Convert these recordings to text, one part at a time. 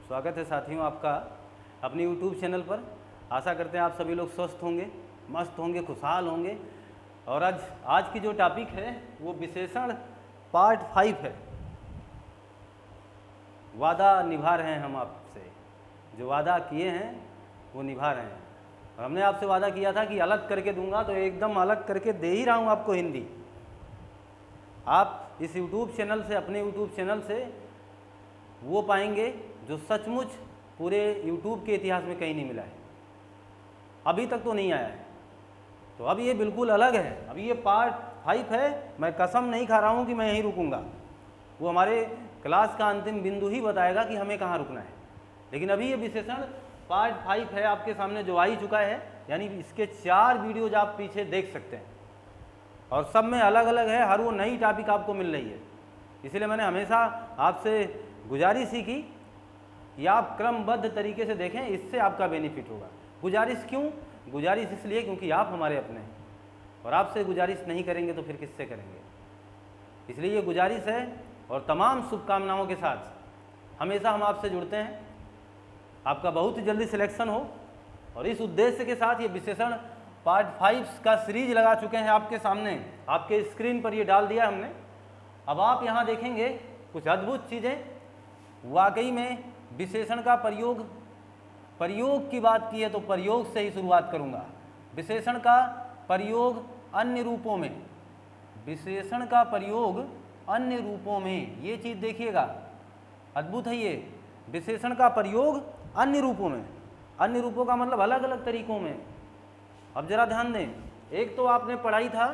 स्वागत है साथियों आपका अपने YouTube चैनल पर। आशा करते हैं आप सभी लोग स्वस्थ होंगे, मस्त होंगे, खुशहाल होंगे। और आज की जो टॉपिक है वो विशेषण पार्ट 5 है। वादा निभा रहे हैं हम आपसे, जो वादा किए हैं वो निभा रहे हैं। और हमने आपसे वादा किया था कि अलग करके दूंगा, तो एकदम अलग करके दे ही रहा हूँ आपको हिंदी। आप इस YouTube चैनल से, अपने YouTube चैनल से वो पाएंगे जो सचमुच पूरे YouTube के इतिहास में कहीं नहीं मिला है, अभी तक तो नहीं आया है। तो अब ये बिल्कुल अलग है, अब ये पार्ट 5 है। मैं कसम नहीं खा रहा हूँ कि मैं यहीं रुकूंगा, वो हमारे क्लास का अंतिम बिंदु ही बताएगा कि हमें कहाँ रुकना है। लेकिन अभी ये विशेषण पार्ट 5 है, आपके सामने जो आ ही चुका है, यानी इसके 4 वीडियोज आप पीछे देख सकते हैं और सब में अलग अलग है, हर वो नई टॉपिक आपको मिल रही है। इसलिए मैंने हमेशा आपसे गुजारिश ही की कि आप क्रमबद्ध तरीके से देखें, इससे आपका बेनिफिट होगा। गुजारिश क्यों? गुजारिश इसलिए क्योंकि आप हमारे अपने हैं और आपसे गुजारिश नहीं करेंगे तो फिर किससे करेंगे। इसलिए ये गुजारिश है और तमाम शुभकामनाओं के साथ हमेशा हम आपसे जुड़ते हैं, आपका बहुत ही जल्दी सिलेक्शन हो। और इस उद्देश्य के साथ ये विशेषण पार्ट 5 का सीरीज लगा चुके हैं आपके सामने, आपके स्क्रीन पर ये डाल दिया हमने। अब आप यहाँ देखेंगे कुछ अद्भुत चीज़ें। वाकई में विशेषण का प्रयोग की बात की है तो प्रयोग से ही शुरुआत करूँगा। विशेषण का प्रयोग अन्य रूपों में, विशेषण का प्रयोग अन्य रूपों में, ये चीज़ देखिएगा, अद्भुत है ये। विशेषण का प्रयोग अन्य रूपों में, अन्य रूपों का मतलब अलग अलग तरीकों में। अब जरा ध्यान दें, एक तो आपने पढ़ाई था,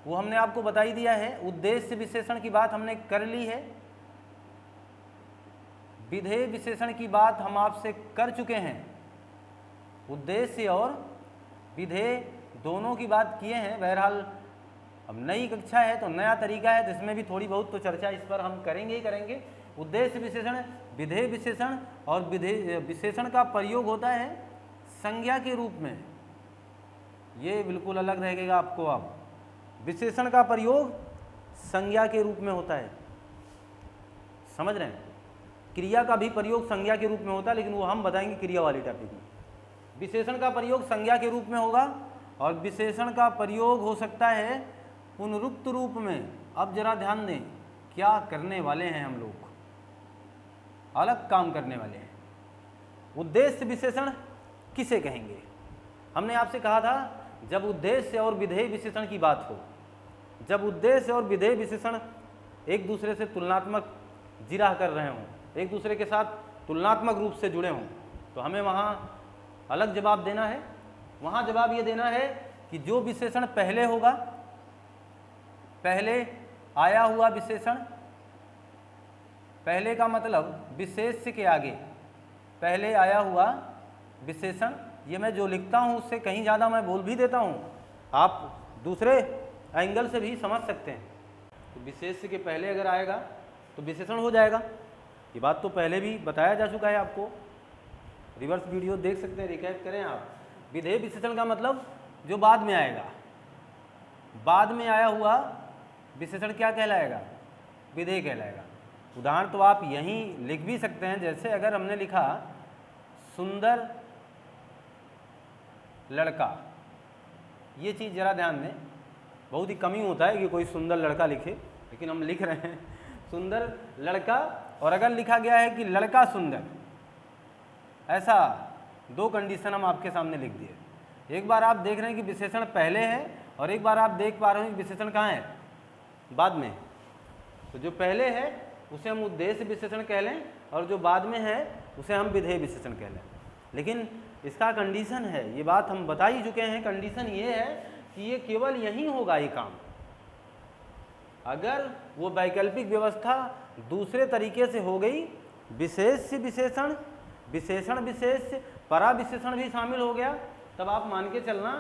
वो हमने आपको बता ही दिया है। उद्देश्य विशेषण की बात हमने कर ली है, विधेय विशेषण की बात हम आपसे कर चुके हैं। उद्देश्य और विधेय दोनों की बात किए हैं। बहरहाल अब नई कक्षा है तो नया तरीका है, जिसमें भी थोड़ी बहुत तो चर्चा इस पर हम करेंगे ही करेंगे। उद्देश्य विशेषण, विधेय विशेषण और विधेय विशेषण का प्रयोग होता है संज्ञा के रूप में, ये बिल्कुल अलग रहेगा आपको। अब विशेषण का प्रयोग संज्ञा के रूप में होता है, समझ रहे हैं। क्रिया का भी प्रयोग संज्ञा के रूप में होता है, लेकिन वो हम बताएंगे क्रिया वाली टॉपिक में। विशेषण का प्रयोग संज्ञा के रूप में होगा और विशेषण का प्रयोग हो सकता है पुनरुक्त रूप में। अब जरा ध्यान दें, क्या करने वाले हैं हम लोग, अलग काम करने वाले हैं। उद्देश्य विशेषण किसे कहेंगे? हमने आपसे कहा था जब उद्देश्य और विधेय विशेषण की बात हो, जब उद्देश्य और विधेय विशेषण एक दूसरे से तुलनात्मक जिरह कर रहे हों, एक दूसरे के साथ तुलनात्मक रूप से जुड़े हों, तो हमें वहाँ अलग जवाब देना है। वहाँ जवाब ये देना है कि जो विशेषण पहले होगा, पहले आया हुआ विशेषण, पहले का मतलब विशेष्य के आगे पहले आया हुआ विशेषण, ये मैं जो लिखता हूँ उससे कहीं ज़्यादा मैं बोल भी देता हूँ, आप दूसरे एंगल से भी समझ सकते हैं। तो विशेष्य के पहले अगर आएगा तो विशेषण हो जाएगा। ये बात तो पहले भी बताया जा चुका है आपको, रिवर्स वीडियो देख सकते हैं, रिकैप करें आप। विधेय विशेषण का मतलब जो बाद में आएगा, बाद में आया हुआ विशेषण क्या कहलाएगा? विधेय कहलाएगा। उदाहरण तो आप यहीं लिख भी सकते हैं, जैसे अगर हमने लिखा सुंदर लड़का, ये चीज़ जरा ध्यान दें, बहुत ही कम ही होता है कि कोई सुंदर लड़का लिखे, लेकिन हम लिख रहे हैं सुंदर लड़का। और अगर लिखा गया है कि लड़का सुंदर, ऐसा दो कंडीशन हम आपके सामने लिख दिए। एक बार आप देख रहे हैं कि विशेषण पहले है और एक बार आप देख पा रहे हैं कि विशेषण कहाँ है? बाद में। तो जो पहले है उसे हम उद्देश्य विशेषण कह लें और जो बाद में है उसे हम विधेय विशेषण कह लें। लेकिन इसका कंडीशन है, ये बात हम बता ही चुके हैं। कंडीशन ये है कि ये केवल यहीं होगा ये काम, अगर वो वैकल्पिक व्यवस्था दूसरे तरीके से हो गई, विशेष्य विशेषण, विशेषण विशेष्य, परा विशेषण भी शामिल हो गया, तब आप मान के चलना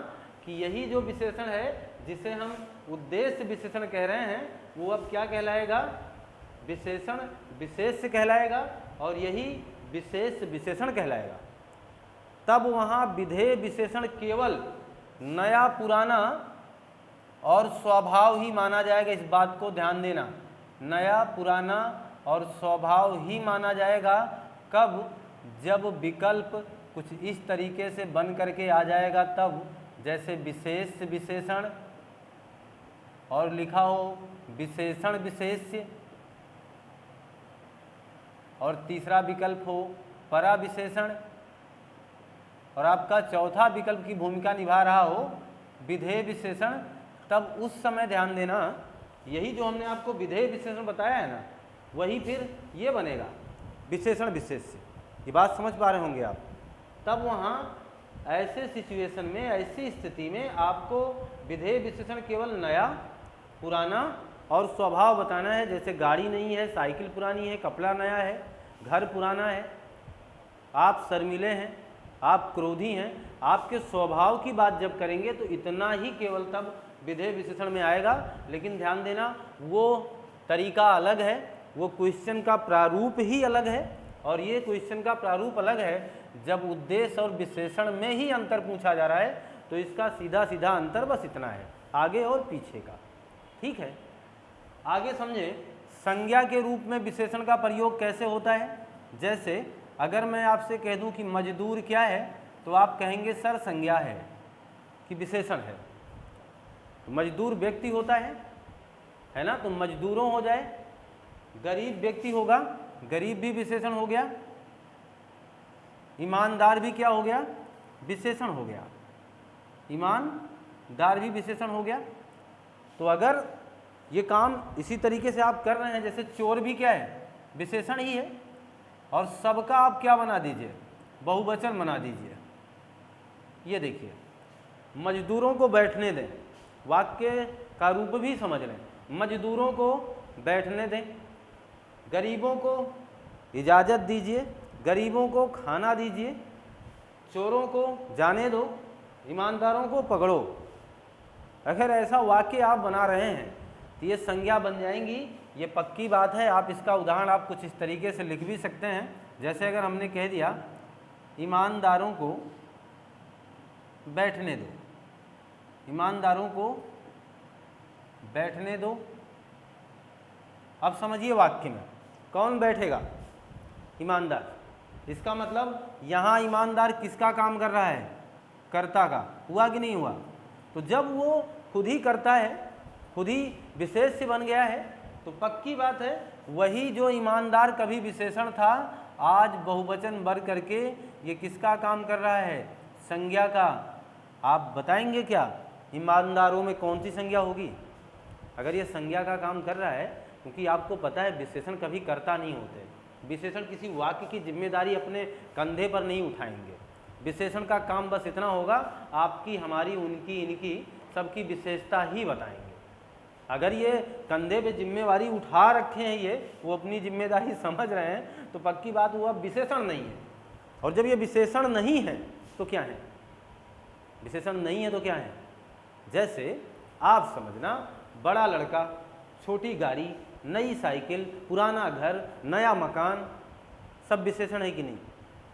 कि यही जो विशेषण है जिसे हम उद्देश्य विशेषण कह रहे हैं, वो अब क्या कहलाएगा? विशेषण विशेष्य कहलाएगा और यही विशेष विशेषण कहलाएगा। तब वहाँ विधेय विशेषण केवल नया पुराना और स्वभाव ही माना जाएगा। इस बात को ध्यान देना, नया पुराना और स्वभाव ही माना जाएगा, कब? जब विकल्प कुछ इस तरीके से बन करके आ जाएगा तब, जैसे विशेष विशेषण और लिखा हो विशेषण विशेष्य, और तीसरा विकल्प हो परा विशेषण, और आपका चौथा विकल्प की भूमिका निभा रहा हो विधेय विशेषण, तब उस समय ध्यान देना यही जो हमने आपको विधेय विशेषण बताया है ना, वही फिर ये बनेगा विशेषण विशेष्य। ये बात समझ पा रहे होंगे आप। तब वहाँ ऐसे सिचुएशन में, ऐसी स्थिति में आपको विधेय विशेषण केवल नया, पुराना और स्वभाव बताना है। जैसे गाड़ी नहीं है, साइकिल पुरानी है, कपड़ा नया है, घर पुराना है, आप शर्मिले हैं, आप क्रोधी हैं, आपके स्वभाव की बात जब करेंगे तो इतना ही केवल तब विधेय विशेषण में आएगा। लेकिन ध्यान देना वो तरीका अलग है, वो क्वेश्चन का प्रारूप ही अलग है, और ये क्वेश्चन का प्रारूप अलग है जब उद्देश्य और विशेषण में ही अंतर पूछा जा रहा है, तो इसका सीधा सीधा अंतर बस इतना है, आगे और पीछे का। ठीक है, आगे समझे संज्ञा के रूप में विशेषण का प्रयोग कैसे होता है। जैसे अगर मैं आपसे कह दूं कि मजदूर क्या है, तो आप कहेंगे सर संज्ञा है कि विशेषण है। तो मजदूर व्यक्ति होता है ना, तो मजदूरों हो जाए। गरीब व्यक्ति होगा, गरीब भी विशेषण हो गया। ईमानदार भी क्या हो गया? विशेषण हो गया। ईमानदार भी विशेषण हो गया। तो अगर ये काम इसी तरीके से आप कर रहे हैं, जैसे चोर भी क्या है? विशेषण ही है। और सबका आप क्या बना दीजिए? बहुवचन बना दीजिए। ये देखिए, मजदूरों को बैठने दें, वाक्य का रूप भी समझ लें। मजदूरों को बैठने दें, गरीबों को इजाज़त दीजिए, गरीबों को खाना दीजिए, चोरों को जाने दो, ईमानदारों को पकड़ो। अगर ऐसा वाक्य आप बना रहे हैं तो ये संज्ञा बन जाएंगी, ये पक्की बात है। आप इसका उदाहरण आप कुछ इस तरीके से लिख भी सकते हैं। जैसे अगर हमने कह दिया ईमानदारों को बैठने दो, ईमानदारों को बैठने दो। अब समझिए वाक्य में कौन बैठेगा? ईमानदार। इसका मतलब यहाँ ईमानदार किसका काम कर रहा है? कर्ता का। हुआ कि नहीं हुआ? तो जब वो खुद ही करता है, खुद ही विशेष से बन गया है, तो पक्की बात है वही जो ईमानदार कभी विशेषण था, आज बहुवचन बर करके ये किसका काम कर रहा है? संज्ञा का। आप बताएंगे क्या ईमानदारों में कौन सी संज्ञा होगी? अगर ये संज्ञा का काम कर रहा है, क्योंकि आपको पता है विशेषण कभी कर्ता नहीं होते। विशेषण किसी वाक्य की जिम्मेदारी अपने कंधे पर नहीं उठाएंगे। विशेषण का काम बस इतना होगा, आपकी, हमारी, उनकी, इनकी, सबकी विशेषता ही बताएंगे। अगर ये कंधे पे जिम्मेवारी उठा रखे हैं, ये वो अपनी जिम्मेदारी समझ रहे हैं, तो पक्की बात हुआ विशेषण नहीं है। और जब ये विशेषण नहीं है तो क्या है? विशेषण नहीं है तो क्या है? जैसे आप समझना, बड़ा लड़का, छोटी गाड़ी, नई साइकिल, पुराना घर, नया मकान, सब विशेषण है कि नहीं?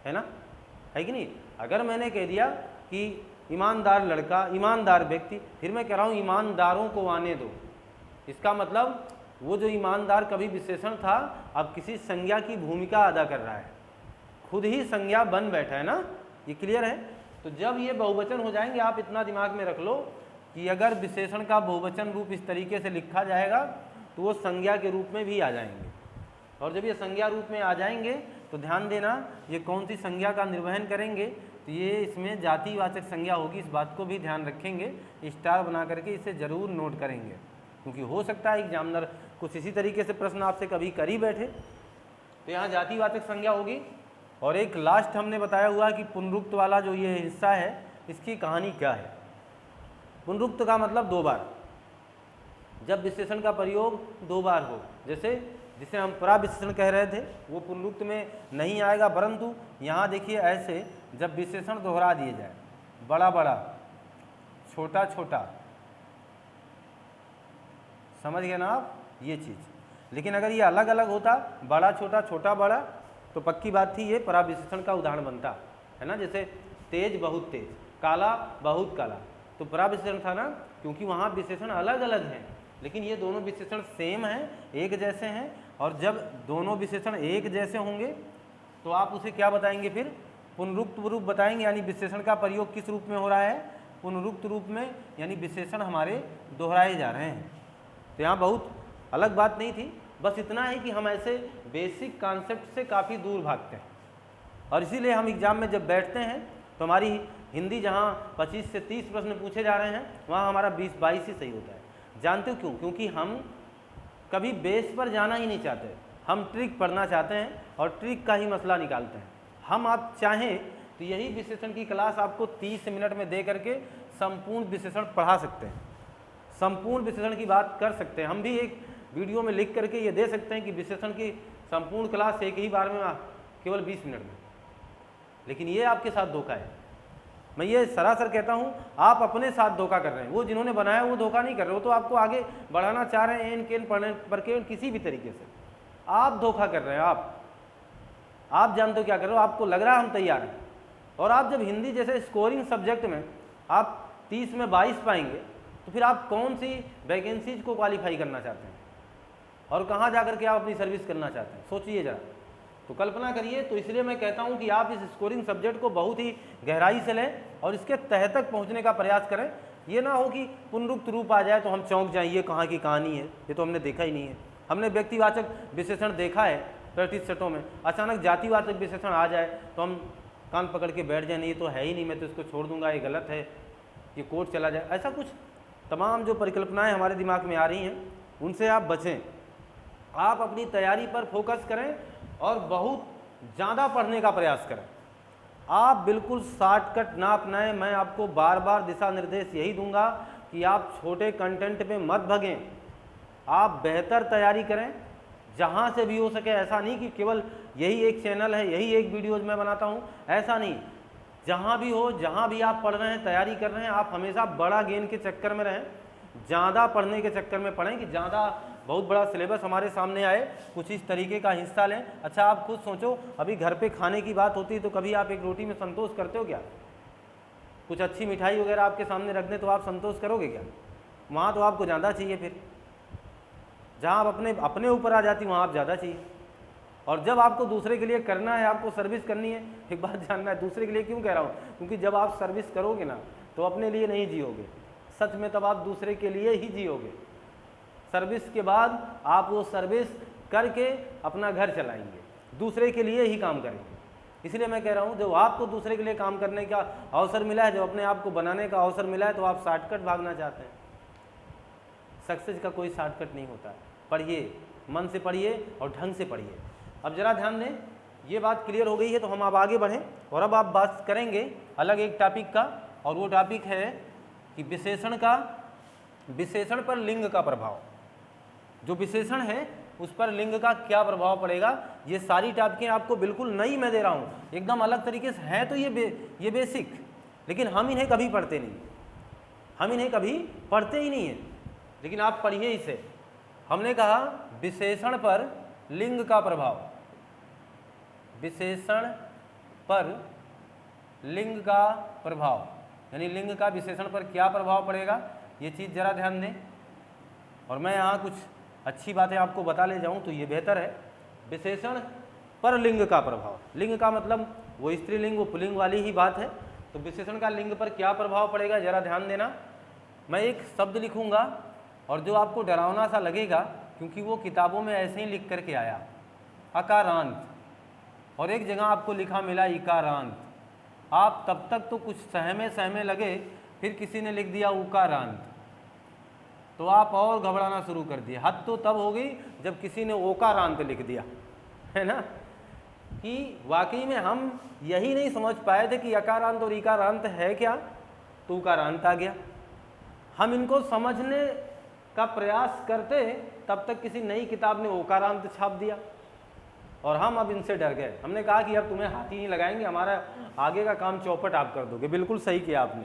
है ना? है कि नहीं? अगर मैंने कह दिया कि ईमानदार लड़का, ईमानदार व्यक्ति, फिर मैं कह रहा हूँ ईमानदारों को आने दो, इसका मतलब वो जो ईमानदार कभी विशेषण था, अब किसी संज्ञा की भूमिका अदा कर रहा है, खुद ही संज्ञा बन बैठा है ना। ये क्लियर है? तो जब ये बहुवचन हो जाएंगे, आप इतना दिमाग में रख लो कि अगर विशेषण का बहुवचन रूप इस तरीके से लिखा जाएगा तो वो संज्ञा के रूप में भी आ जाएंगे। और जब ये संज्ञा रूप में आ जाएंगे तो ध्यान देना, ये कौन सी संज्ञा का निर्वहन करेंगे? तो ये इसमें जातिवाचक संज्ञा होगी। इस बात को भी ध्यान रखेंगे, स्टार बना करके इसे ज़रूर नोट करेंगे, क्योंकि हो सकता है एग्जामिनर कुछ इसी तरीके से प्रश्न आपसे कभी कर ही बैठे। तो यहाँ जातिवाचक संज्ञा होगी। और एक लास्ट हमने बताया हुआ कि पुनरुक्त वाला जो ये हिस्सा है, इसकी कहानी क्या है। पुनरुक्त का मतलब दो बार, जब विशेषण का प्रयोग दो बार हो, जैसे जिसे हम पराविशेषण कह रहे थे, वो पुनरुक्त में नहीं आएगा। परंतु यहाँ देखिए ऐसे जब विशेषण दोहरा दिए जाए, बड़ा बड़ा, छोटा छोटा, समझ गए ना आप ये चीज़। लेकिन अगर ये अलग अलग होता, बड़ा छोटा, छोटा बड़ा, तो पक्की बात थी ये पराविशेषण का उदाहरण बनता है ना। जैसे तेज बहुत तेज, काला बहुत काला, तो पराविशेषण था ना, क्योंकि वहाँ विशेषण अलग अलग हैं, लेकिन ये दोनों विशेषण सेम हैं, एक जैसे हैं। और जब दोनों विशेषण एक जैसे होंगे तो आप उसे क्या बताएंगे फिर? पुनरुक्त रूप बताएंगे, यानी विशेषण का प्रयोग किस रूप में हो रहा है? पुनरुक्त रूप में, यानी विशेषण हमारे दोहराए जा रहे हैं। तो यहाँ बहुत अलग बात नहीं थी, बस इतना है कि हम ऐसे बेसिक कॉन्सेप्ट से काफ़ी दूर भागते हैं, और इसीलिए हम एग्ज़ाम में जब बैठते हैं तो हमारी हिंदी जहाँ 25 से 30 प्रश्न पूछे जा रहे हैं, वहाँ हमारा 20-22 ही सही होता है। जानते हो क्यों? क्योंकि हम कभी बेस पर जाना ही नहीं चाहते, हम ट्रिक पढ़ना चाहते हैं और ट्रिक का ही मसला निकालते हैं। हम आप चाहें तो यही विशेषण की क्लास आपको 30 मिनट में दे करके संपूर्ण विशेषण पढ़ा सकते हैं, संपूर्ण विशेषण की बात कर सकते हैं। हम भी एक वीडियो में लिख करके ये दे सकते हैं कि विशेषण की संपूर्ण क्लास एक ही बार में केवल 20 मिनट में, लेकिन ये आपके साथ धोखा है। मैं ये सरासर कहता हूँ, आप अपने साथ धोखा कर रहे हैं। वो जिन्होंने बनाया वो धोखा नहीं कर रहे, वो तो आपको आगे बढ़ाना चाह रहे हैं एन केन पढ़ने पर के किसी भी तरीके से। आप धोखा कर रहे हैं। आप जानते हो क्या कर रहे हो? आपको लग रहा है हम तैयार हैं, और आप जब हिंदी जैसे स्कोरिंग सब्जेक्ट में आप 30 में 22 पाएंगे तो फिर आप कौन सी वैकेंसीज को क्वालिफाई करना चाहते हैं और कहाँ जाकर के आप अपनी सर्विस करना चाहते हैं? सोचिए जरा, तो कल्पना करिए। तो इसलिए मैं कहता हूँ कि आप इस स्कोरिंग सब्जेक्ट को बहुत ही गहराई से लें और इसके तह तक पहुँचने का प्रयास करें। ये ना हो कि पुनरुक्त रूप आ जाए तो हम चौंक जाएं, ये कहाँ की कहानी है, ये तो हमने देखा ही नहीं है। हमने व्यक्तिवाचक विशेषण देखा है प्रैक्टिस सेटों में, अचानक जातिवाचक विशेषण आ जाए तो हम कान पकड़ के बैठ जाए, नहीं ये तो है ही नहीं, मैं तो इसको छोड़ दूंगा, ये गलत है, ये कोर्ट चला जाए। ऐसा कुछ तमाम जो परिकल्पनाएं हमारे दिमाग में आ रही हैं, उनसे आप बचें। आप अपनी तैयारी पर फोकस करें और बहुत ज़्यादा पढ़ने का प्रयास करें। आप बिल्कुल शॉर्टकट ना अपनाएं। मैं आपको बार बार दिशा निर्देश यही दूंगा कि आप छोटे कंटेंट पे मत भगें, आप बेहतर तैयारी करें जहाँ से भी हो सके। ऐसा नहीं कि केवल यही एक चैनल है, यही एक वीडियोज़ मैं बनाता हूँ, ऐसा नहीं। जहाँ भी हो, जहाँ भी आप पढ़ रहे हैं, तैयारी कर रहे हैं, आप हमेशा बड़ा गेन के चक्कर में रहें, ज़्यादा पढ़ने के चक्कर में पढ़ें कि ज़्यादा बहुत बड़ा सिलेबस हमारे सामने आए, कुछ इस तरीके का हिस्सा लें। अच्छा, आप खुद सोचो, अभी घर पे खाने की बात होती है तो कभी आप एक रोटी में संतोष करते हो क्या? कुछ अच्छी मिठाई वगैरह आपके सामने रख दें तो आप संतोष करोगे क्या? वहाँ तो आपको ज़्यादा चाहिए। फिर जहाँ आप अपने ऊपर आ जाती वहाँ आप ज़्यादा चाहिए। और जब आपको दूसरे के लिए करना है, आपको सर्विस करनी है, एक बात जानना है, दूसरे के लिए क्यों कह रहा हूँ? क्योंकि जब आप सर्विस करोगे ना तो अपने लिए नहीं जियोगे, सच में तब आप दूसरे के लिए ही जियोगे। सर्विस के बाद आप वो सर्विस करके अपना घर चलाएंगे, दूसरे के लिए ही काम करेंगे। इसलिए मैं कह रहा हूँ, जब आपको दूसरे के लिए काम करने का अवसर मिला है, जब अपने आप को बनाने का अवसर मिला है, तो आप शॉर्टकट भागना चाहते हैं। सक्सेस का कोई शॉर्टकट नहीं होता। पढ़िए, मन से पढ़िए और ढंग से पढ़िए। अब जरा ध्यान दें, ये बात क्लियर हो गई है तो हम अब आगे बढ़ें और अब आप बात करेंगे अलग एक टॉपिक का, और वो टॉपिक है कि विशेषण पर लिंग का प्रभाव। जो विशेषण है उस पर लिंग का क्या प्रभाव पड़ेगा, ये सारी टॉपिकें आपको बिल्कुल नई मैं दे रहा हूँ, एकदम अलग तरीके से हैं। तो ये बेसिक, लेकिन हम इन्हें कभी पढ़ते नहीं, हम इन्हें कभी पढ़ते ही नहीं हैं, लेकिन आप पढ़िए इसे। हमने कहा विशेषण पर लिंग का प्रभाव, विशेषण पर लिंग का प्रभाव, यानी लिंग का विशेषण पर क्या प्रभाव पड़ेगा, ये चीज़ जरा ध्यान दें। और मैं यहाँ कुछ अच्छी बातें आपको बता ले जाऊँ तो ये बेहतर है। विशेषण पर लिंग का प्रभाव, लिंग का मतलब वो स्त्रीलिंग वो पुल्लिंग वाली ही बात है। तो विशेषण का लिंग पर क्या प्रभाव पड़ेगा, जरा ध्यान देना। मैं एक शब्द लिखूँगा और जो आपको डरावना सा लगेगा, क्योंकि वो किताबों में ऐसे ही लिख करके आया, अकारांत, और एक जगह आपको लिखा मिला इकारांत। आप तब तक तो कुछ सहमे लगे, फिर किसी ने लिख दिया उकारांत, तो आप और घबराना शुरू कर दिए। हद तो तब हो गई जब किसी ने ओकारांत लिख दिया, है ना, कि वाकई में हम यही नहीं समझ पाए थे कि अकारांत और इकारांत है क्या, तो उकारांत आ गया। हम इनको समझने का प्रयास करते, तब तक किसी नई किताब ने ओकारांत छाप दिया और हम अब इनसे डर गए। हमने कहा कि अब तुम्हें हाथ ही नहीं लगाएंगे, हमारा आगे का काम चौपट आप कर दोगे। बिल्कुल सही किया आपने।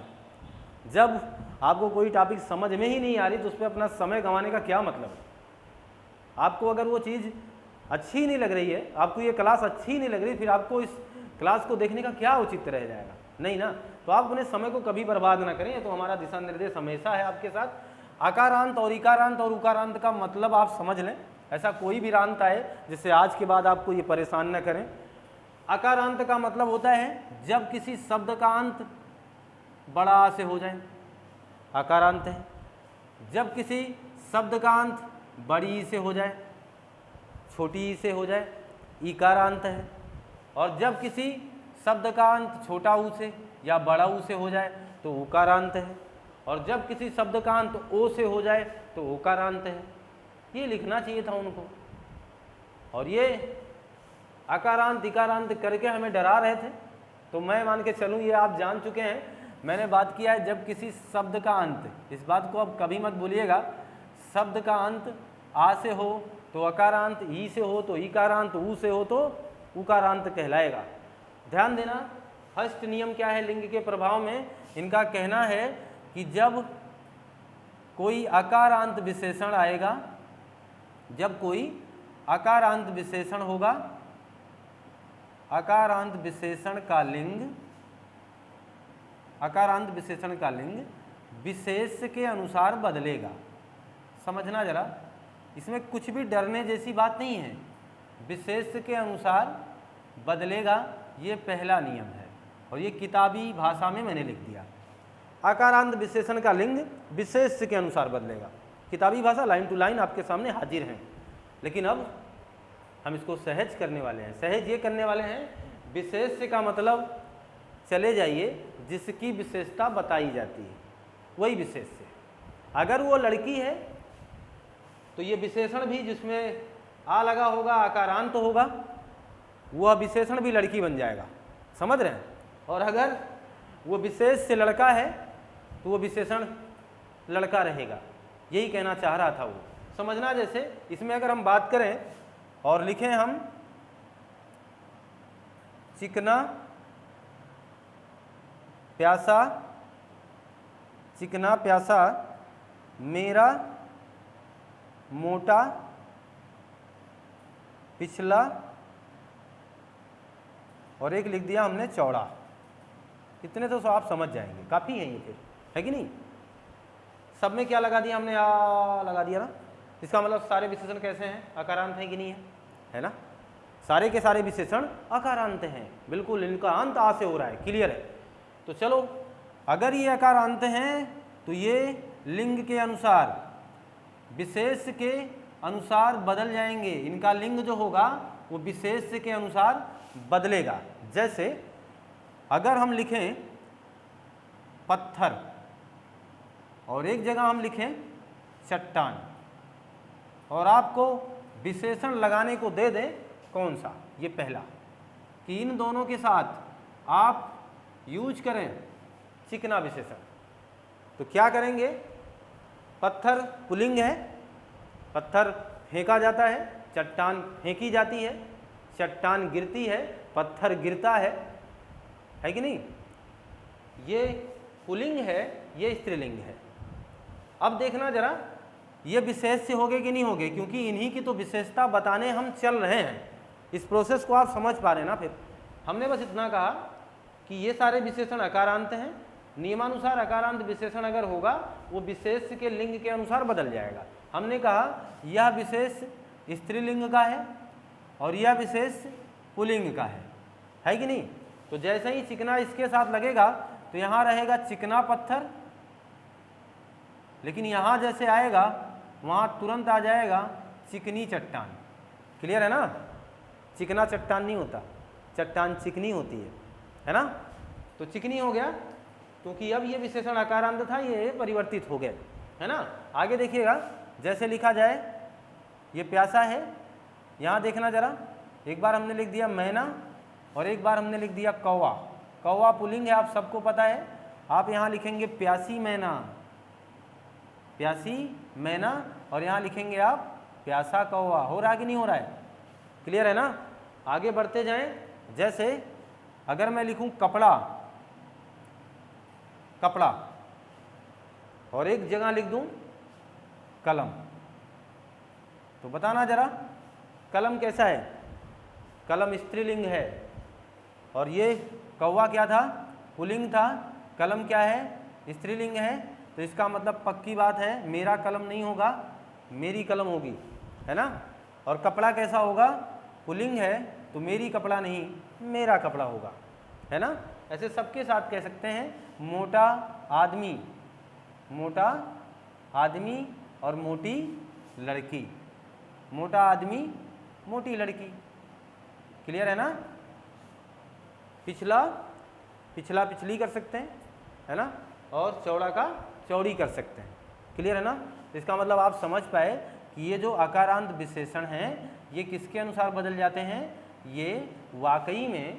जब आपको कोई टॉपिक समझ में ही नहीं आ रही तो उस पर अपना समय गंवाने का क्या मतलब है। आपको अगर वो चीज़ अच्छी नहीं लग रही है, आपको ये क्लास अच्छी नहीं लग रही, फिर आपको इस क्लास को देखने का क्या औचित्य रह जाएगा, नहीं ना। तो आप अपने समय को कभी बर्बाद ना करें, तो हमारा दिशा निर्देश हमेशा है आपके साथ। आकारांत और इकारांत और उकारांत का मतलब आप समझ लें, ऐसा कोई भी रांत आए जिससे आज के बाद आपको ये परेशान न करें। अकारांत का मतलब होता है जब किसी शब्द का अंत बड़ा आ से हो जाए, अकारांत है। जब किसी शब्द का अंत बड़ी ई से हो जाए, छोटी ई से हो जाए, इकारांत है। और जब किसी शब्द का अंत छोटा ऊ से या बड़ा ऊ से हो जाए तो उकारांत है। और जब किसी शब्द का अंत ओ से हो जाए तो ओकारांत है। ये लिखना चाहिए था उनको। और ये अकारांत इकारांत करके हमें डरा रहे थे, तो मैं मान के चलूँ ये आप जान चुके हैं। मैंने बात किया है जब किसी शब्द का अंत, इस बात को अब कभी मत भूलिएगा, शब्द का अंत आ से हो तो अकारांत, ई से हो तो इकारांत, ऊ से हो तो उकारांत कहलाएगा। ध्यान देना, फर्स्ट नियम क्या है लिंग के प्रभाव में? इनका कहना है कि जब कोई अकारांत विशेषण आएगा, जब कोई अकारांत विशेषण होगा, अकारांत विशेषण का लिंग, अकारांत विशेषण का लिंग विशेष के अनुसार बदलेगा। समझना जरा, इसमें कुछ भी डरने जैसी बात नहीं है। विशेष के अनुसार बदलेगा, ये पहला नियम है और ये किताबी भाषा में मैंने लिख दिया। अकारांत विशेषण का लिंग विशेष के अनुसार बदलेगा। किताबी भाषा लाइन टू लाइन आपके सामने हाजिर हैं, लेकिन अब हम इसको सहज करने वाले हैं। सहज ये करने वाले हैं, विशेष का मतलब चले जाइए जिसकी विशेषता बताई जाती है वही विशेष से। अगर वो लड़की है तो ये विशेषण भी जिसमें आ लगा होगा, अकारांत होगा, वह विशेषण भी लड़की बन जाएगा। समझ रहे हैं? और अगर वो विशेष से लड़का है तो वो विशेषण लड़का रहेगा। यही कहना चाह रहा था वो। समझना, जैसे इसमें अगर हम बात करें और लिखें हम चिकना प्यासा, चिकना प्यासा मेरा मोटा पिछला, और एक लिख दिया हमने चौड़ा। इतने तो आप समझ जाएंगे, काफ़ी है ये, फिर है कि नहीं? सब में क्या लगा दिया हमने? आ लगा दिया ना। इसका मतलब सारे विशेषण कैसे हैं? अकारांत हैं कि नहीं है ना? सारे के सारे विशेषण अकारांत हैं, बिल्कुल। इनका अंत आ से हो रहा है, क्लियर है? तो चलो, अगर ये अकारांत हैं तो ये लिंग के अनुसार, विशेष के अनुसार बदल जाएंगे। इनका लिंग जो होगा वो विशेष के अनुसार बदलेगा। जैसे अगर हम लिखें पत्थर और एक जगह हम लिखें चट्टान, और आपको विशेषण लगाने को दे दें कौन सा? ये पहला, कि इन दोनों के साथ आप यूज करें चिकना विशेषण, तो क्या करेंगे? पत्थर पुल्लिंग है, पत्थर फेंका जाता है, चट्टान फेंकी जाती है, चट्टान गिरती है, पत्थर गिरता है कि नहीं? ये पुल्लिंग है, ये स्त्रीलिंग है। अब देखना जरा, ये विशेष से होगे कि नहीं होगे, क्योंकि इन्हीं की तो विशेषता बताने हम चल रहे हैं। इस प्रोसेस को आप समझ पा रहे हैं ना? फिर हमने बस इतना कहा कि ये सारे विशेषण अकारांत हैं। नियमानुसार अकारांत विशेषण अगर होगा वो विशेष के लिंग के अनुसार बदल जाएगा। हमने कहा यह विशेष स्त्रीलिंग का है और यह विशेष पुल्लिंग का है कि नहीं? तो जैसे ही चिकना इसके साथ लगेगा तो यहाँ रहेगा चिकना पत्थर, लेकिन यहाँ जैसे आएगा वहाँ तुरंत आ जाएगा चिकनी चट्टान। क्लियर है ना? चिकना चट्टान नहीं होता, चट्टान चिकनी होती है ना? तो चिकनी हो गया, क्योंकि अब ये विशेषण अकारांत था, ये परिवर्तित हो गया, है ना? आगे देखिएगा, जैसे लिखा जाए ये प्यासा है, यहाँ देखना जरा, एक बार हमने लिख दिया मैना और एक बार हमने लिख दिया कौवा। कौवा पुल्लिंग है, आप सबको पता है। आप यहाँ लिखेंगे प्यासी मैना, प्यासी मैना, और यहाँ लिखेंगे आप प्यासा कौवा। हो रहा है कि नहीं हो रहा है? क्लियर है ना? आगे बढ़ते जाएं। जैसे अगर मैं लिखूं कपड़ा, कपड़ा, और एक जगह लिख दूं कलम, तो बताना जरा कलम कैसा है? कलम स्त्रीलिंग है, और ये कौवा क्या था? पुल्लिंग था। कलम क्या है? स्त्रीलिंग है। तो इसका मतलब पक्की बात है, मेरा कलम नहीं होगा, मेरी कलम होगी, है ना? और कपड़ा कैसा होगा? पुल्लिंग है, तो मेरी कपड़ा नहीं, मेरा कपड़ा होगा, है ना। ऐसे सबके साथ कह सकते हैं मोटा आदमी, मोटा आदमी और मोटी लड़की, मोटा आदमी मोटी लड़की। क्लियर है ना। पिछला पिछला पिछली कर सकते हैं, है ना, और चौड़ा का चौड़ी कर सकते हैं। क्लियर है ना। इसका मतलब आप समझ पाए कि ये जो अकारांत विशेषण हैं ये किसके अनुसार बदल जाते हैं, ये वाकई में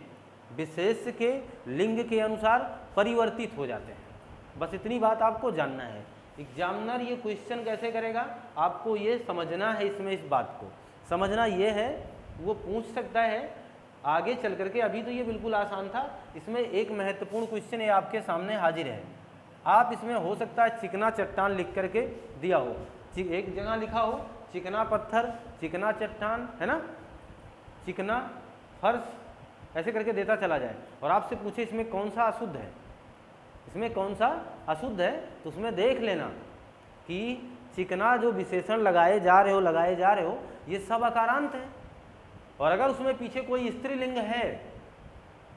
विशेष के लिंग के अनुसार परिवर्तित हो जाते हैं। बस इतनी बात आपको जानना है। एग्जामिनर ये क्वेश्चन कैसे करेगा आपको ये समझना है, इसमें इस बात को समझना ये है, वो पूछ सकता है आगे चल करके। अभी तो ये बिल्कुल आसान था, इसमें एक महत्वपूर्ण क्वेश्चन ये आपके सामने हाजिर है। आप इसमें हो सकता है चिकना चट्टान लिख करके दिया हो, एक जगह लिखा हो चिकना पत्थर, चिकना चट्टान, है ना, चिकना फर्श, ऐसे करके देता चला जाए और आपसे पूछे इसमें कौन सा अशुद्ध है, इसमें कौन सा अशुद्ध है, तो उसमें देख लेना कि चिकना जो विशेषण लगाए जा रहे हो ये सब अकारांत है। और अगर उसमें पीछे कोई स्त्रीलिंग है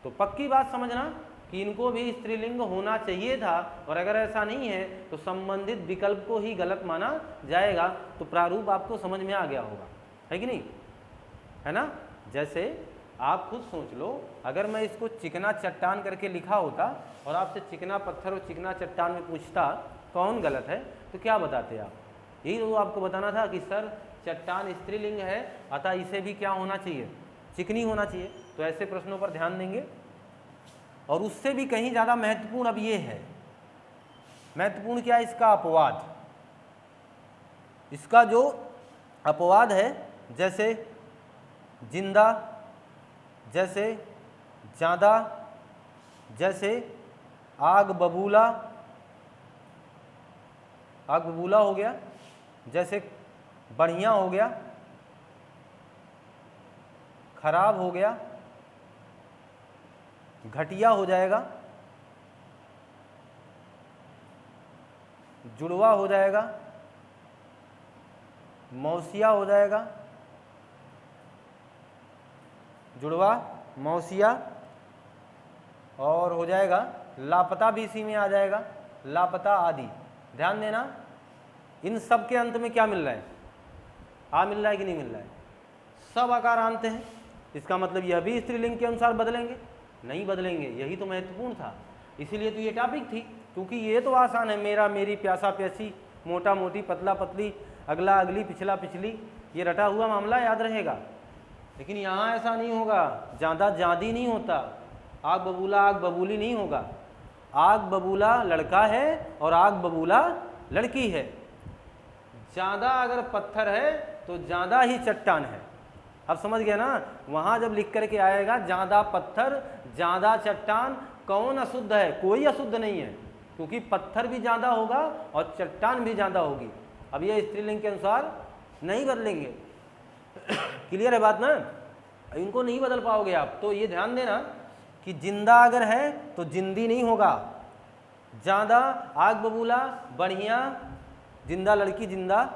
तो पक्की बात समझना कि इनको भी स्त्रीलिंग होना चाहिए था, और अगर ऐसा नहीं है तो संबंधित विकल्प को ही गलत माना जाएगा। तो प्रारूप आपको समझ में आ गया होगा, है कि नहीं, है ना। जैसे आप खुद सोच लो, अगर मैं इसको चिकना चट्टान करके लिखा होता और आपसे चिकना पत्थर और चिकना चट्टान में पूछता कौन गलत है, तो क्या बताते आप। यही तो आपको बताना था कि सर चट्टान स्त्रीलिंग है, अतः इसे भी क्या होना चाहिए, चिकनी होना चाहिए। तो ऐसे प्रश्नों पर ध्यान देंगे। और उससे भी कहीं ज़्यादा महत्वपूर्ण अब ये है, महत्वपूर्ण क्या है, इसका अपवाद। इसका जो अपवाद है, जैसे जिंदा, जैसे ज्यादा, जैसे आग बबूला, आग बबूला हो गया, जैसे बढ़िया हो गया, खराब हो गया, घटिया हो जाएगा, जुड़वा हो जाएगा, मौसिया हो जाएगा, जुड़वा मौसिया, और हो जाएगा लापता भी इसी में आ जाएगा, लापता आदि। ध्यान देना, इन सब के अंत में क्या मिल रहा है, आ मिल रहा है कि नहीं मिल रहा है, सब आकारांत हैं। इसका मतलब यह भी स्त्रीलिंग के अनुसार बदलेंगे, नहीं बदलेंगे। यही तो महत्वपूर्ण था, इसीलिए तो ये टॉपिक थी। क्योंकि ये तो आसान है, मेरा मेरी, प्यासा प्यासी, मोटा मोटी, पतला पतली, अगला अगली, पिछला पिछली, ये रटा हुआ मामला याद रहेगा। लेकिन यहाँ ऐसा नहीं होगा, ज़्यादा ज़्यादी नहीं होता, आग बबूला आग बबूली नहीं होगा। आग बबूला लड़का है और आग बबूला लड़की है। ज़्यादा अगर पत्थर है तो ज़्यादा ही चट्टान है। अब समझ गया ना, वहाँ जब लिख करके आएगा ज़्यादा पत्थर ज़्यादा चट्टान, कौन अशुद्ध है, कोई अशुद्ध नहीं है, क्योंकि पत्थर भी ज़्यादा होगा और चट्टान भी ज़्यादा होगी। अब ये स्त्रीलिंग के अनुसार नहीं बदलेंगे। क्लियर है बात ना, इनको नहीं बदल पाओगे आप। तो ये ध्यान देना कि जिंदा अगर है तो जिंदी नहीं होगा, ज़्यादा आग बबूला बढ़िया, जिंदा लड़की जिंदा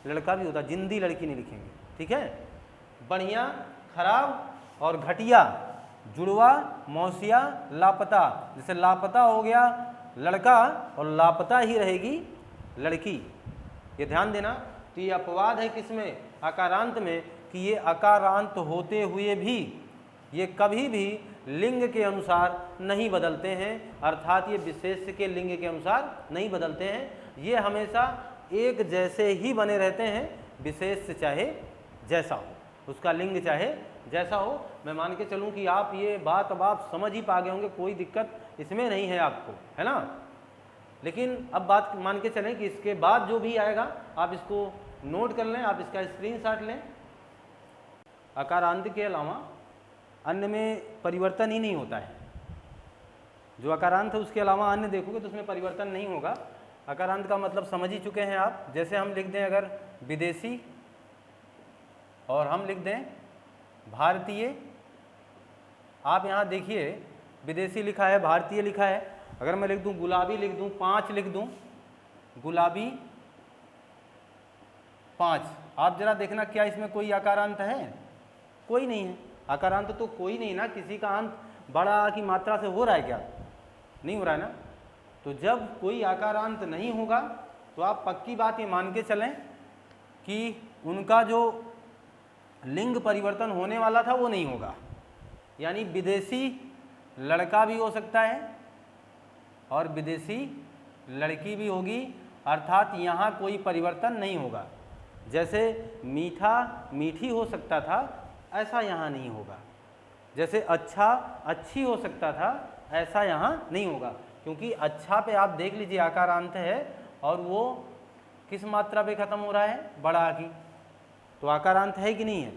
लड़का भी होता, जिंदी लड़की नहीं लिखेंगे, ठीक है। बढ़िया खराब और घटिया, जुड़वा मौसिया लापता। जैसे लापता हो गया लड़का और लापता ही रहेगी लड़की, ये ध्यान देना। तो ये अपवाद है किसमें, आकारांत में, कि ये आकारांत होते हुए भी ये कभी भी लिंग के अनुसार नहीं बदलते हैं, अर्थात ये विशेष के लिंग के अनुसार नहीं बदलते हैं। ये हमेशा एक जैसे ही बने रहते हैं, विशेष चाहे जैसा हो, उसका लिंग चाहे जैसा हो। मैं मान के चलूं कि आप ये बात अब आप समझ ही पा गए होंगे, कोई दिक्कत इसमें नहीं है आपको, है ना। लेकिन अब बात मान के चलें कि इसके बाद जो भी आएगा आप इसको नोट कर लें, आप इसका स्क्रीनशॉट लें। आकारांत के अलावा अन्य में परिवर्तन ही नहीं होता है। जो आकारांत है उसके अलावा अन्य देखोगे तो उसमें परिवर्तन नहीं होगा। आकारांत का मतलब समझ ही चुके हैं आप। जैसे हम लिख दें अगर विदेशी और हम लिख दें भारतीय, आप यहाँ देखिए विदेशी लिखा है, भारतीय लिखा है। अगर मैं लिख दूँ गुलाबी, लिख दूँ 5 लिख दूँ, गुलाबी 5, आप जरा देखना क्या इसमें कोई आकारांत है, कोई नहीं है। आकारांत तो कोई नहीं ना, किसी का अंत बड़ा आ की मात्रा से हो रहा है क्या? नहीं हो रहा है ना। तो जब कोई आकारांत नहीं होगा तो आप पक्की बात ये मान के चलें कि उनका जो लिंग परिवर्तन होने वाला था वो नहीं होगा। यानी विदेशी लड़का भी हो सकता है और विदेशी लड़की भी होगी, अर्थात यहाँ कोई परिवर्तन नहीं होगा। जैसे मीठा मीठी हो सकता था, ऐसा यहाँ नहीं होगा। जैसे अच्छा अच्छी हो सकता था, ऐसा यहाँ नहीं होगा, क्योंकि अच्छा पे आप देख लीजिए आकारांत है और वो किस मात्रा पे ख़त्म हो रहा है? बड़ा आ की। तो आकारांत है कि नहीं है?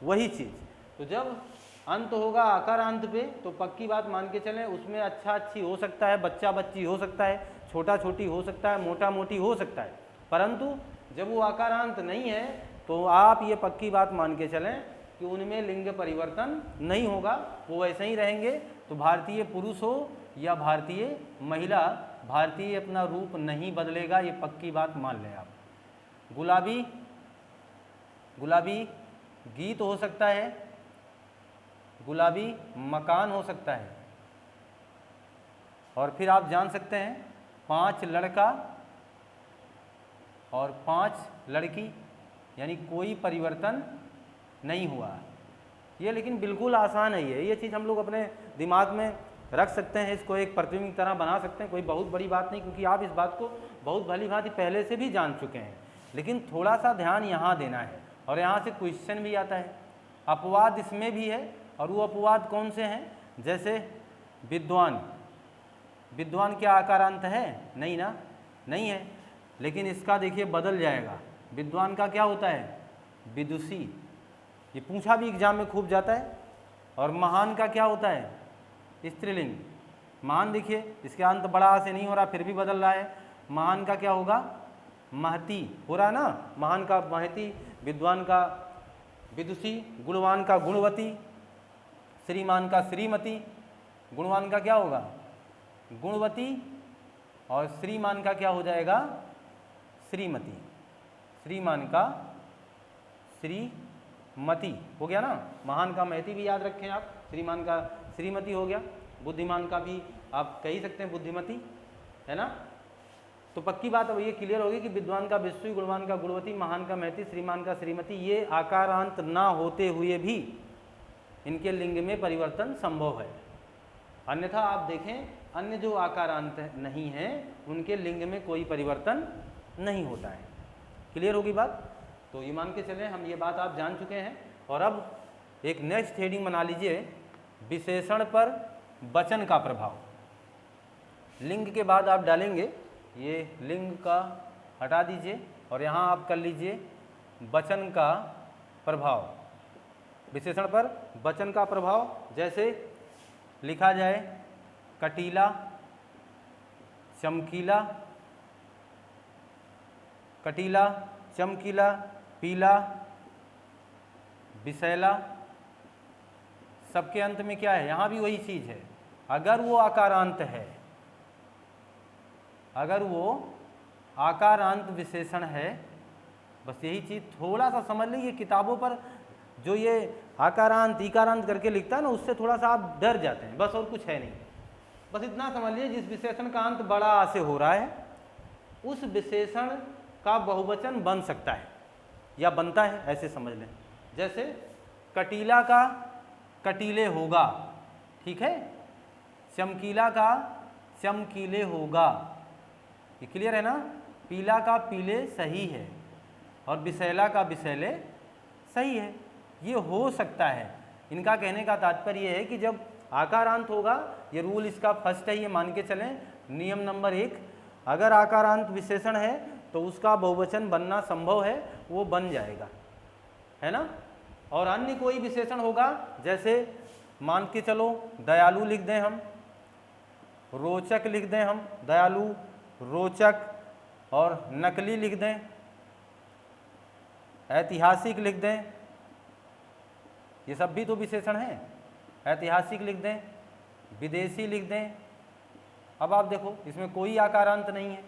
वही चीज़। तो जब अंत होगा आकारांत पे तो पक्की बात मान के चलें उसमें अच्छा अच्छी हो सकता है, बच्चा बच्ची हो सकता है, छोटा छोटी हो सकता है, मोटा मोटी हो सकता है, परंतु जब वो आकारांत नहीं है तो आप ये पक्की बात मान के चलें कि उनमें लिंग परिवर्तन नहीं होगा, वो वैसे ही रहेंगे। तो भारतीय पुरुष हो या भारतीय महिला, भारतीय अपना रूप नहीं बदलेगा, ये पक्की बात मान लें आप। गुलाबी गुलाबी गीत हो सकता है, गुलाबी मकान हो सकता है, और फिर आप जान सकते हैं 5 लड़का और 5 लड़की, यानी कोई परिवर्तन नहीं हुआ। ये लेकिन बिल्कुल आसान है, ये चीज़ हम लोग अपने दिमाग में रख सकते हैं, इसको एक प्रतिबिंब की तरह बना सकते हैं, कोई बहुत बड़ी बात नहीं, क्योंकि आप इस बात को बहुत भली भांति पहले से भी जान चुके हैं। लेकिन थोड़ा सा ध्यान यहाँ देना है, और यहाँ से क्वेश्चन भी आता है। अपवाद इसमें भी है, और वो अपवाद कौन से हैं? जैसे विद्वान, विद्वान क्या आकारांत है? नहीं ना, नहीं है। लेकिन इसका देखिए बदल जाएगा, विद्वान का क्या होता है? विदुषी, ये पूछा भी एग्जाम में खूब जाता है। और महान का क्या होता है? स्त्रीलिंग। महान देखिए इसके अंत बड़ा आ से नहीं हो रहा, फिर भी बदल रहा है। महान का क्या होगा? महती हो रहा है ना, महान का महती, विद्वान का विदुषी, गुणवान का गुणवती, श्रीमान का श्रीमती। गुणवान का क्या होगा? गुणवती, और श्रीमान का क्या हो जाएगा? श्रीमती। श्रीमान का श्रीमती हो गया ना। महान का महती भी याद रखें आप, श्रीमान का श्रीमती हो गया। बुद्धिमान का भी आप कह ही सकते हैं बुद्धिमती, है ना। तो पक्की बात अब ये क्लियर होगी कि विद्वान का विश्वी, गुणवान का गुणवती, महान का महती, श्रीमान का श्रीमती, ये आकारांत ना होते हुए भी इनके लिंग में परिवर्तन संभव है। अन्यथा आप देखें अन्य जो आकारांत नहीं हैं उनके लिंग में कोई परिवर्तन नहीं होता है। क्लियर होगी बात? तो ये मान के चलें हम ये बात आप जान चुके हैं। और अब एक नेक्स्ट हेडिंग बना लीजिए, विशेषण पर वचन का प्रभाव। लिंग के बाद आप डालेंगे, ये लिंग का हटा दीजिए और यहाँ आप कर लीजिए वचन का प्रभाव। विशेषण पर वचन का प्रभाव जैसे लिखा जाए कटीला, चमकीला, कटीला, चमकीला, पीला, विशैला, सबके अंत में क्या है? यहाँ भी वही चीज़ है। अगर वो आकारांत है, अगर वो आकारांत विशेषण है, बस यही चीज़ थोड़ा सा समझ लीजिए। किताबों पर जो ये आकारांत इकारांत करके लिखता है ना, उससे थोड़ा सा आप डर जाते हैं, बस और कुछ है नहीं। बस इतना समझ लीजिए जिस विशेषण का अंत बड़ा आ से हो रहा है उस विशेषण का बहुवचन बन सकता है या बनता है, ऐसे समझ लें। जैसे कटीला का कटीले होगा, ठीक है। चमकीला का चमकीले होगा, ये क्लियर है ना। पीला का पीले सही है, और विशैला का विशैले सही है। ये हो सकता है। इनका कहने का तात्पर्य है कि जब आकारांत होगा, ये रूल इसका फर्स्ट है, ये मान के चलें। नियम नंबर 1, अगर आकारांत विशेषण है तो उसका बहुवचन बनना संभव है, वो बन जाएगा, है ना। और अन्य कोई विशेषण होगा, जैसे मान के चलो दयालु लिख दें हम, रोचक लिख दें हम, दयालु, रोचक, और नकली लिख दें, ऐतिहासिक लिख दें, ये सब भी तो विशेषण हैं। ऐतिहासिक लिख दें, विदेशी लिख दें। अब आप देखो इसमें कोई आकारांत नहीं है,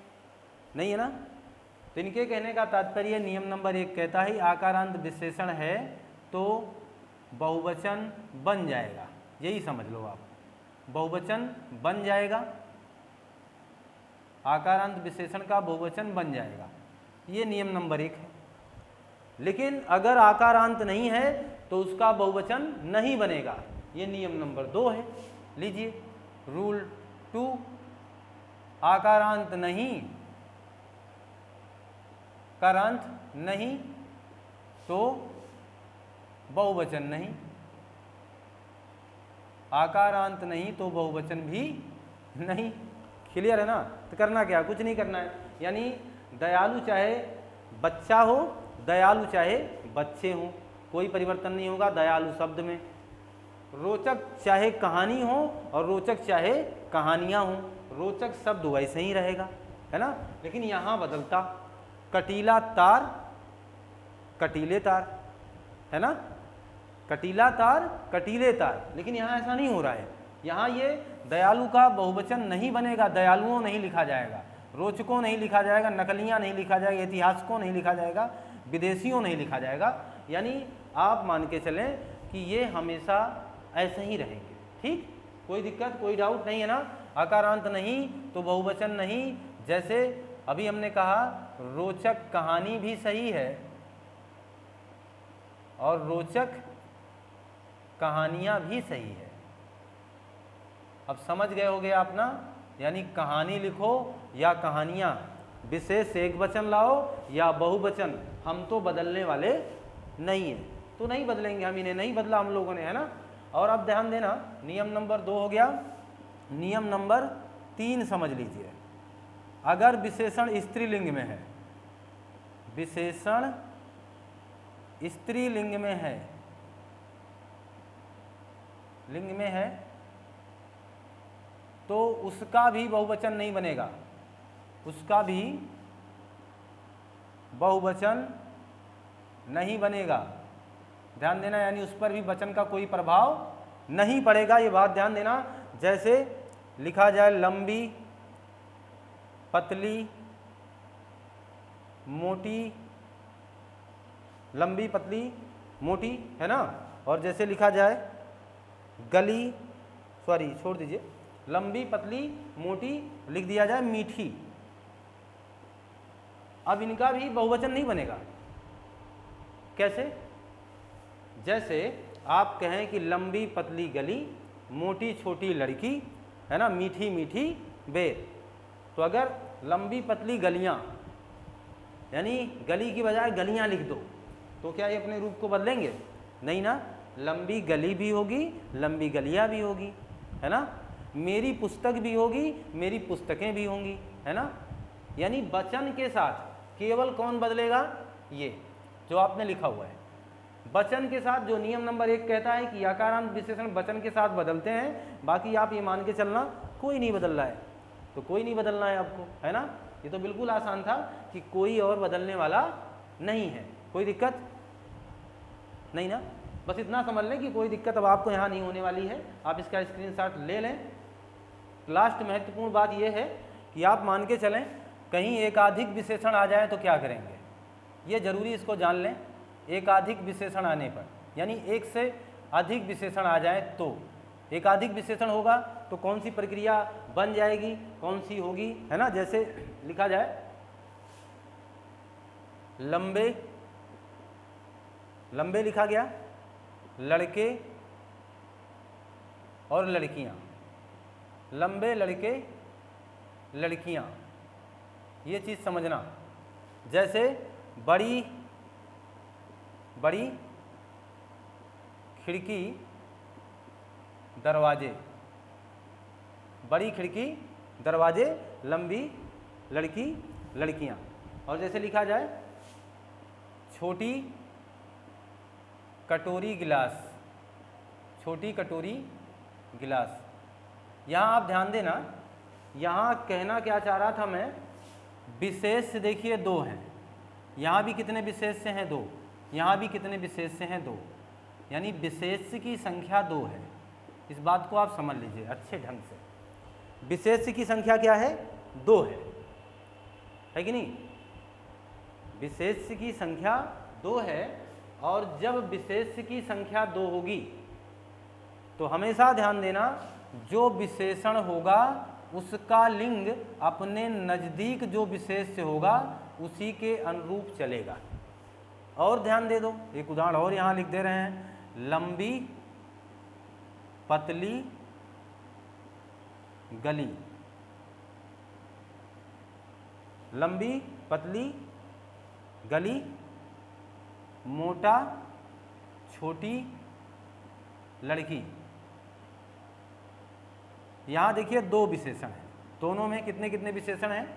नहीं है ना। तो इनके कहने का तात्पर्य नियम नंबर 1 कहता है आकारांत विशेषण है तो बहुवचन बन जाएगा, यही समझ लो आप, बहुवचन बन जाएगा, आकारांत विशेषण का बहुवचन बन जाएगा। ये नियम नंबर 1 है। लेकिन अगर आकारांत नहीं है तो उसका बहुवचन नहीं बनेगा, ये नियम नंबर 2 है। लीजिए रूल 2, आकारांत नहीं, कारांत नहीं तो बहुवचन नहीं, आकारांत नहीं तो बहुवचन भी नहीं। क्लियर है ना? तो करना क्या, कुछ नहीं करना है, यानी दयालु चाहे बच्चा हो, दयालु चाहे बच्चे हों, कोई परिवर्तन नहीं होगा दयालु शब्द में। रोचक चाहे कहानी हो और रोचक चाहे कहानियाँ हों, रोचक शब्द वैसे ही रहेगा, है ना। लेकिन यहाँ बदलता, कटीला तार कटीले तार, है ना, कटीला तार कटीले तार। लेकिन यहाँ ऐसा नहीं हो रहा है, यहाँ ये दयालु का बहुवचन नहीं बनेगा, दयालुओं नहीं लिखा जाएगा, रोचकों नहीं लिखा जाएगा, नकलियाँ नहीं लिखा जाएगा, ऐतिहासिकों नहीं लिखा जाएगा, विदेशियों नहीं लिखा जाएगा। यानी आप मान के चलें कि ये हमेशा ऐसे ही रहेंगे। ठीक, कोई दिक्कत, कोई डाउट नहीं है ना। आकारांत नहीं तो बहुवचन नहीं, जैसे अभी हमने कहा रोचक कहानी भी सही है और रोचक कहानियाँ भी सही है। अब समझ गए होगे आप ना, यानी कहानी लिखो या कहानियाँ, विशेष एक वचन लाओ या बहुवचन, हम तो बदलने वाले नहीं हैं, तो नहीं बदलेंगे हम, इन्हें नहीं बदला हम लोगों ने, है ना। और अब ध्यान देना, नियम नंबर 2 हो गया। नियम नंबर 3 समझ लीजिए। अगर विशेषण स्त्रीलिंग में है, विशेषण स्त्रीलिंग में है, लिंग में है, तो उसका भी बहुवचन नहीं बनेगा, उसका भी बहुवचन नहीं बनेगा। ध्यान देना, यानी उस पर भी वचन का कोई प्रभाव नहीं पड़ेगा, ये बात ध्यान देना। जैसे लिखा जाए लंबी, पतली, मोटी, लंबी, पतली, मोटी, है ना। और जैसे लिखा जाए गली, सॉरी छोड़ दीजिए, लंबी, पतली, मोटी, लिख दिया जाए मीठी, अब इनका भी बहुवचन नहीं बनेगा। कैसे? जैसे आप कहें कि लंबी पतली गली, मोटी छोटी लड़की, है ना, मीठी मीठी बेर, तो अगर लंबी पतली गलियां, यानी गली की बजाय गलियां लिख दो, तो क्या ये अपने रूप को बदलेंगे? नहीं ना, लंबी गली भी होगी, लंबी गलियां भी होगी, है ना। मेरी पुस्तक भी होगी, मेरी पुस्तकें भी होंगी, है ना। यानी वचन के साथ केवल कौन बदलेगा? ये जो आपने लिखा हुआ है, वचन के साथ। जो नियम नंबर 1 कहता है कि आकारांत विशेषण वचन के साथ बदलते हैं, बाकी आप ये मान के चलना कोई नहीं बदल रहा है, तो कोई नहीं बदलना है आपको, है ना। ये तो बिल्कुल आसान था कि कोई और बदलने वाला नहीं है, कोई दिक्कत नहीं ना। बस इतना समझ लें कि कोई दिक्कत अब आपको यहाँ नहीं होने वाली है, आप इसका स्क्रीनशॉट ले लें। लास्ट महत्वपूर्ण बात यह है कि आप मान के चलें कहीं एकाधिक विशेषण आ जाए तो क्या करेंगे, ये जरूरी इसको जान लें। एकाधिक विशेषण आने पर, यानी एक से अधिक विशेषण आ जाए तो, एकाधिक विशेषण होगा तो कौन सी प्रक्रिया बन जाएगी, कौन सी होगी, है ना। जैसे लिखा जाए लंबे, लंबे लिखा गया, लड़के और लड़कियां, लंबे लड़के लड़कियां, ये चीज़ समझना। जैसे बड़ी बड़ी खिड़की दरवाजे, बड़ी खिड़की दरवाजे, लंबी लड़की लड़कियां। और जैसे लिखा जाए छोटी कटोरी गिलास, छोटी कटोरी गिलास। यहाँ आप ध्यान देना, यहाँ कहना क्या चाह रहा था मैं, विशेष देखिए 2 हैं, यहाँ भी कितने विशेष से हैं 2, यहाँ भी कितने विशेष से हैं 2, यानी विशेष की संख्या 2 है। इस बात को आप समझ लीजिए अच्छे ढंग से, विशेष की संख्या क्या है? 2 है कि नहीं? विशेष की संख्या 2 है और जब विशेष्य की संख्या 2 होगी तो हमेशा ध्यान देना, जो विशेषण होगा उसका लिंग अपने नज़दीक जो विशेष्य होगा उसी के अनुरूप चलेगा। और ध्यान दे दो, एक उदाहरण और यहाँ लिख दे रहे हैं, लंबी पतली गली। लंबी पतली गली, मोटा छोटी लड़की। यहाँ देखिए 2 विशेषण हैं, दोनों में कितने कितने विशेषण हैं?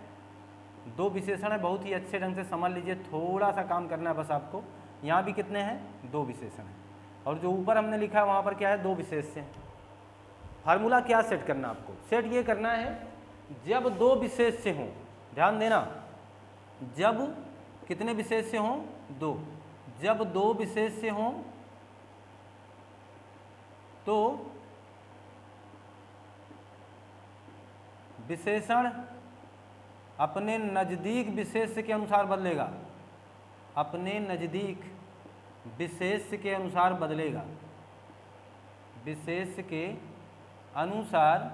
2 विशेषण है। बहुत ही अच्छे ढंग से समझ लीजिए, थोड़ा सा काम करना है बस आपको। यहाँ भी कितने हैं? 2 विशेषण हैं। और जो ऊपर हमने लिखा है वहाँ पर क्या है? 2 विशेष्य हैं। फार्मूला क्या सेट करना आपको? सेट ये करना है, जब 2 विशेष्य हों, ध्यान देना, जब कितने विशेष्य हों? 2। जब 2 विशेष्य हों तो विशेषण अपने नज़दीक विशेष्य के अनुसार बदलेगा। अपने नज़दीक विशेष्य के अनुसार बदलेगा। विशेष्य के अनुसार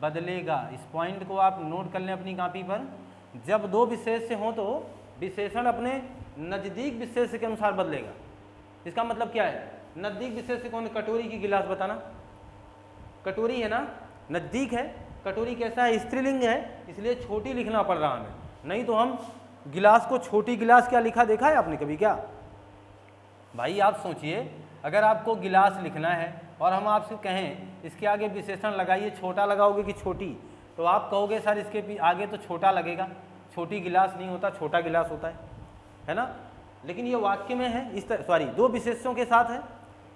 बदलेगा। इस पॉइंट को आप नोट कर लें अपनी कॉपी पर। जब 2 विशेष्य हों तो विशेषण अपने नज़दीक विशेष्य के अनुसार बदलेगा। इसका मतलब क्या है? नज़दीक विशेष्य कौन? कटोरी की गिलास, बताना। कटोरी है ना, नज़दीक है। कटोरी कैसा है? स्त्रीलिंग है, इसलिए छोटी लिखना पड़ रहा हमें, नहीं तो हम गिलास को छोटी गिलास क्या लिखा देखा है आपने कभी क्या? भाई आप सोचिए, अगर आपको गिलास लिखना है और हम आपसे कहें इसके आगे विशेषण लगाइए, छोटा लगाओगे कि छोटी, तो आप कहोगे सर इसके आगे तो छोटा लगेगा, छोटी गिलास नहीं होता, छोटा गिलास होता है ना। लेकिन ये वाक्य में है इस तरह, 2 विशेषणों के साथ है,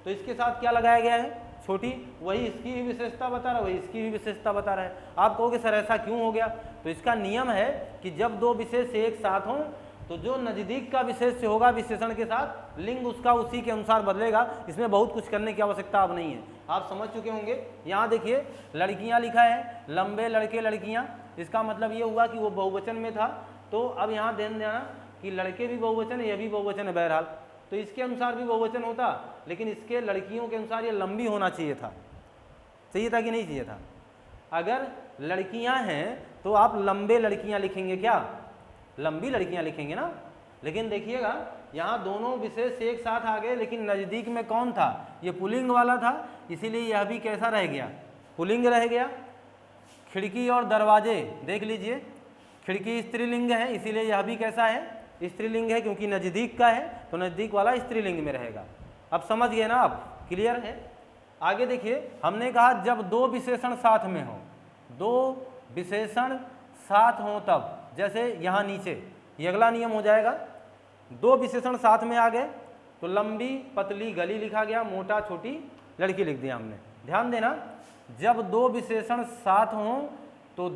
तो इसके साथ क्या लगाया गया है? छोटी। वही इसकी भी विशेषता बता रहा है, वही इसकी भी विशेषता बता रहा है। आप कहोगे सर ऐसा क्यों हो गया? तो इसका नियम है कि जब 2 विशेष्य एक साथ हों तो जो नज़दीक का विशेष्य होगा विशेषण के साथ, लिंग उसका उसी के अनुसार बदलेगा। इसमें बहुत कुछ करने की आवश्यकता अब नहीं है, आप समझ चुके होंगे। यहाँ देखिए लड़कियाँ लिखा है, लंबे लड़के लड़कियाँ, इसका मतलब ये हुआ कि वो बहुवचन में था। तो अब यहाँ ध्यान देना कि लड़के भी बहुवचन है, यह भी बहुवचन है बहरहाल, तो इसके अनुसार भी बहुवचन होता, लेकिन इसके लड़कियों के अनुसार ये लंबी होना चाहिए था। चाहिए था कि नहीं चाहिए था? अगर लड़कियां हैं तो आप लंबे लड़कियां लिखेंगे क्या? लंबी लड़कियां लिखेंगे ना। लेकिन देखिएगा यहाँ दोनों विशेष एक साथ आ गए, लेकिन नज़दीक में कौन था? ये पुल्लिंग वाला था, इसीलिए यह भी कैसा रह गया? पुल्लिंग रह गया। खिड़की और दरवाजे देख लीजिए, खिड़की स्त्रीलिंग है, इसीलिए यह भी कैसा है? स्त्रीलिंग है, क्योंकि नज़दीक का है तो नज़दीक वाला स्त्रीलिंग में रहेगा। अब समझ गए ना आप? क्लियर है? आगे देखिए, हमने कहा जब 2 विशेषण साथ में हो, 2 विशेषण साथ हों तब, जैसे यहाँ नीचे ये अगला नियम हो जाएगा। 2 विशेषण साथ में आ गए तो लंबी पतली गली लिखा गया, मोटा छोटी लड़की लिख दिया हमने। ध्यान देना, जब 2 विशेषण साथ हों तो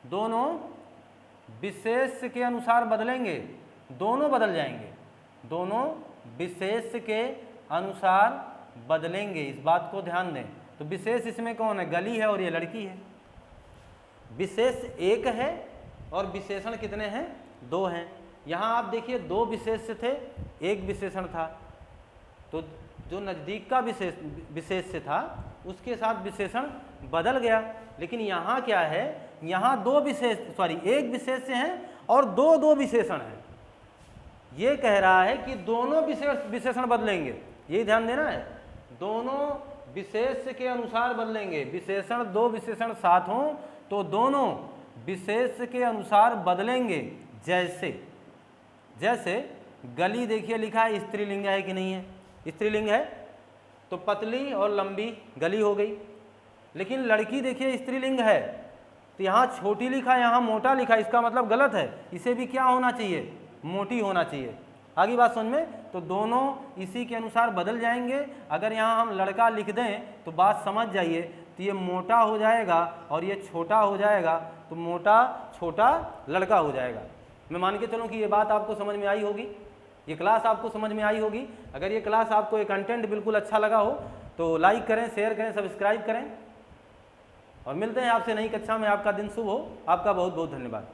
दोनों विशेष्य के अनुसार बदलेंगे। दोनों बदल जाएंगे, दोनों विशेष्य के अनुसार बदलेंगे, इस बात को ध्यान दें। तो विशेष इसमें कौन है? गली है और ये लड़की है। विशेष एक है और विशेषण कितने हैं? 2 हैं। यहाँ आप देखिए 2 विशेष्य थे, एक विशेषण था, तो जो नज़दीक का विशेष्य था उसके साथ विशेषण बदल गया। लेकिन यहाँ क्या है? यहाँ 1 विशेष्य हैं और 2 विशेषण हैं। ये कह रहा है कि दोनों विशेषण बदलेंगे, यही ध्यान देना है। दोनों विशेष्य के अनुसार बदलेंगे। विशेषण 2 विशेषण साथ हों तो दोनों विशेष्य के अनुसार बदलेंगे। जैसे गली देखिए लिखा है, स्त्रीलिंग है कि नहीं है? स्त्रीलिंग है तो पतली और लंबी गली हो गई। लेकिन लड़की देखिए स्त्रीलिंग है, तो यहाँ छोटी लिखा, यहाँ मोटा लिखा, इसका मतलब गलत है। इसे भी क्या होना चाहिए? मोटी होना चाहिए। आगे बात समझ में? तो दोनों इसी के अनुसार बदल जाएंगे। अगर यहाँ हम लड़का लिख दें तो बात समझ जाइए, तो ये मोटा हो जाएगा और ये छोटा हो जाएगा, तो मोटा छोटा लड़का हो जाएगा। मैं मान के चलूँ कि ये बात आपको समझ में आई होगी, ये क्लास आपको समझ में आई होगी। अगर ये क्लास आपको, ये कंटेंट बिल्कुल अच्छा लगा हो तो लाइक करें, शेयर करें, सब्सक्राइब करें, और मिलते हैं आपसे नई कक्षा में। आपका दिन शुभ हो। आपका बहुत बहुत धन्यवाद।